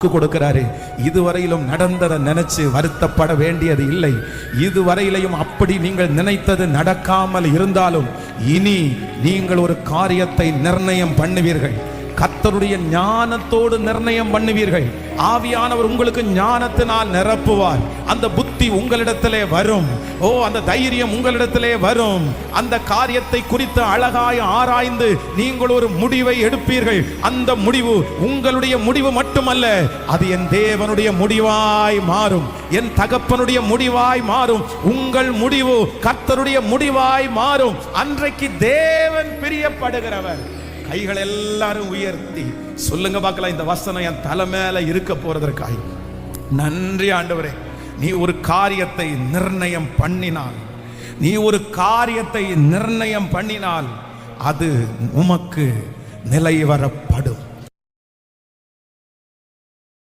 கொடுக்கிறாரு. இதுவரையிலும் நடந்ததை நினைச்சு வருத்தப்பட வேண்டியது இல்லை. இதுவரையிலையும் அப்படி நீங்கள் நினைத்தது நடக்காமல் இருந்தாலும் இனி நீங்கள் ஒரு காரியத்தை நிர்ணயம் பண்ணுவீர்கள். கர்த்தருடைய ஞானத்தோடு நிர்ணயம் பண்ணுவீர்கள். ஆவியானவர் உங்களுக்கு ஞானத்தினால் நிரப்புவார். அந்த புத்தி உங்களிடத்திலே வரும். அந்த தைரியம் உங்களிடத்திலே வரும். அந்த காரியத்தை குறித்து அழகாய் ஆராய்ந்து நீங்கள் ஒரு முடிவை எடுப்பீர்கள். அந்த முடிவு உங்களுடைய முடிவு மட்டுமல்ல, அது என் தேவனுடைய முடிவாய் மாறும், என் தகப்பனுடைய முடிவாய் மாறும். உங்கள் முடிவு கர்த்தருடைய முடிவாய் மாறும். அன்றைக்கு தேவன் பிரியப்படுகிறவர். கைகள் எல்லாரும் உயர்த்தி சொல்லுங்க பார்க்கலாம், இந்த வசனம் என் தலை மேல இருக்க போறதற்காய் நன்றி ஆண்டவரே. நீ ஒரு காரியத்தை நிர்ணயம் பண்ணினால் அது உமக்கு நிலைவரப்படும்.